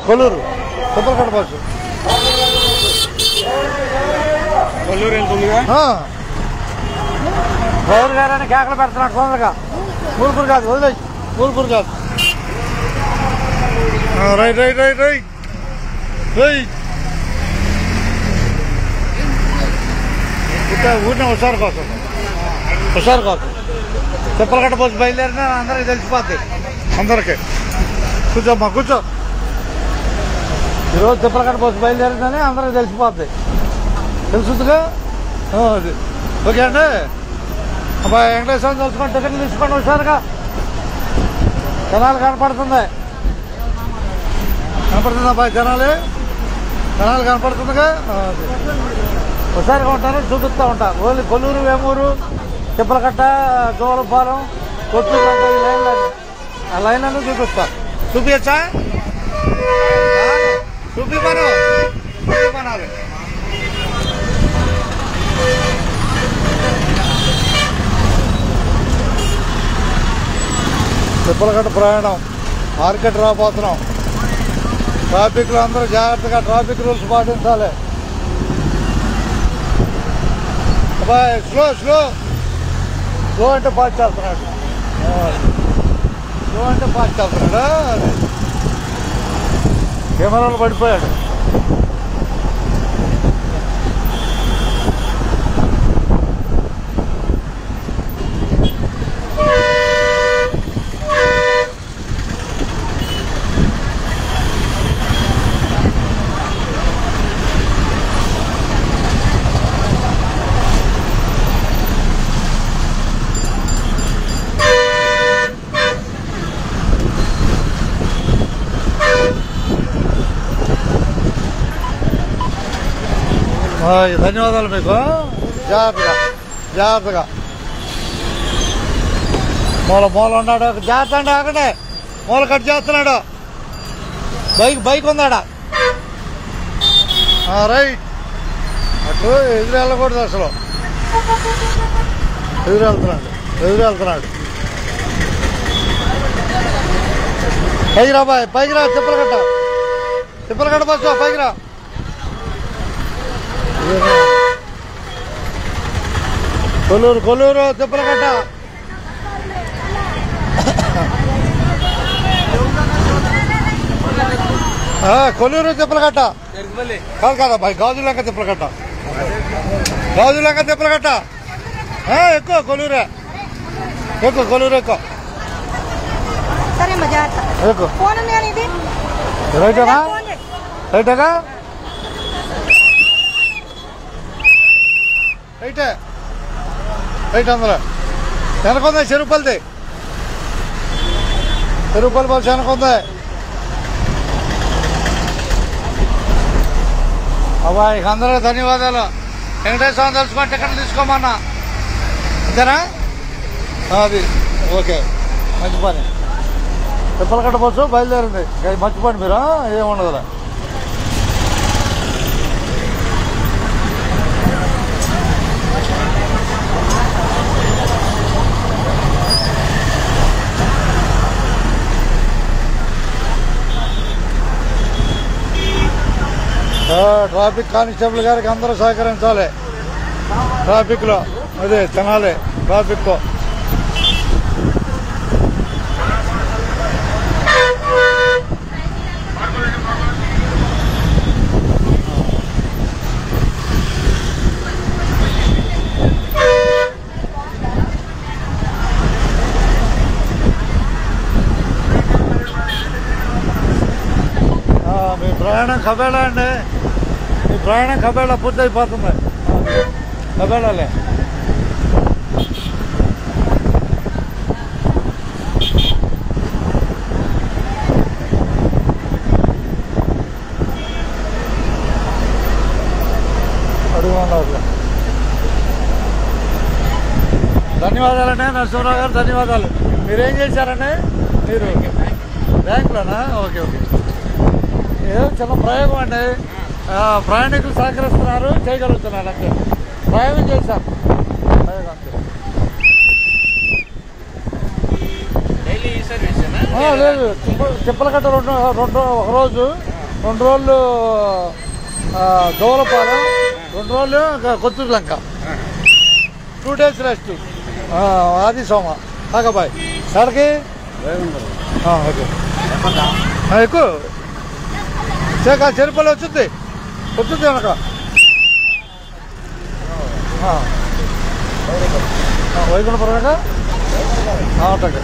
Kolluru Tippalakatta bus Kolluru వెళ్తుందిగా. Driver గారని కేకలు పెడుతున్నాడు తొందరగా. పూల్పూర్ కాదు, వదిలేసి పూల్పూర్ కాదు. Right right right right right. ఊరినే హుషారు కోసం తిప్పలకట్ట బస్సు బయలుదేరినా అందరికి తెలిసిపోద్ది. అందరికి కూర్చోమ్మా, కూర్చో. ఈరోజు తిప్పలకట్ట బస్సు బయలుదేరిందని అందరికి తెలిసిపోద్ది. తెలుసుగా. అది ఓకే అండి. అబ్బాయి వెంకటేశ్వరం తెలుసుకోండి, టికెట్లు తీసుకోండి హుషారుగా. జనాలు కనపడుతుంది అబ్బాయి, జనాలు కనపడుతుందిగా. హుషారుగా ఉంటారు, చూపిస్తూ ఉంటారు. ఓన్లీ కొల్లూరు, వేమూరు, తిప్పలకట్ట, జోలపాలెం, కొత్తూరు అంటే ఈ లైన్లో ఆ లైన్లను చూపిస్తారు. చూపించచ్చా? చూపిమనాలి. తిప్పలకట్ట ప్రయాణం మార్కెట్ రాబోతున్నాం. ట్రాఫిక్లో అందరూ జాగ్రత్తగా ట్రాఫిక్ రూల్స్ పాటించాలి. అబ్బాయి స్లో అంటే పాస్ చేస్తున్నాడు. కెమెరాలు పడిపోయాడు. ధన్యవాదాలు మీకు. జాగ్రత్తగా మూల ఉన్నాడు. జాగ్రత్త అండి, ఆగండి. మూల కట్ చేస్తున్నాడు. బైక్ ఉందాడా. రైట్. అటు ఎదురు వెళ్ళకూడదు అసలు. ఎదురు వెళ్తున్నాడు. పైకి రా బాయ్, పైకి రా. తిప్పలకట్ట బస్సు పైకి రా. కొల్లూరు తిప్పలకట్ట. కొల్లూరు తిప్పలకట్ట కాదు అబ్బాయి, గాజులంక తిప్పలకట్ట. ఎక్కువ కొల్లూరే. ఎక్కువ రైటేగా. రైట్ అందులో వెనకొంది. చెరుపల్లి బస్సు వెనకొంది. అబ్బాయి అందరూ ధన్యవాదాలు. వెంకటేశ్వరం తెలుసుకొని టికెట్ తీసుకోమన్నా. అంతేనా? అది ఓకే, మంచి పని. తిప్పలకట్ట బస్సు బయలుదేరింది. మంచి పని. మీరు ఏముండదులే. ట్రాఫిక్ కానిస్టేబుల్ గారికి అందరూ సహకరించాలి. ట్రాఫిక్లో అదే తినాలి. ట్రాఫిక్ మీ ప్రయాణం కబేళా అండి. మీ ప్రయాణం కబేళా పూర్తయిపోతుంది. కబేళాలే. ధన్యవాదాలండి నరసింహరావు గారు, ధన్యవాదాలు. మీరేం చేశారండి? మీరు బ్యాంకులోనా? ఓకే. ఏదో చిన్న ప్రయోగం అండి. ప్రయాణికులు సహకరిస్తున్నారు, చేయగలుగుతున్నారు అంతే. ప్రయోగం చేశారు. ప్రయోగం అంతే. లేదు, తిప్పలకట్ట ఒక రోజు 2 రోజులు దోలపాలెం, 2 రోజులు కొత్తూరు లంక, 2 days రెస్ట్. ఆది సోమ కాకబాయ్ సార్కి ఓకే ఎక్కువ చెరుపల్లి వచ్చింది వెనక వైకుంఠపురం ఓకే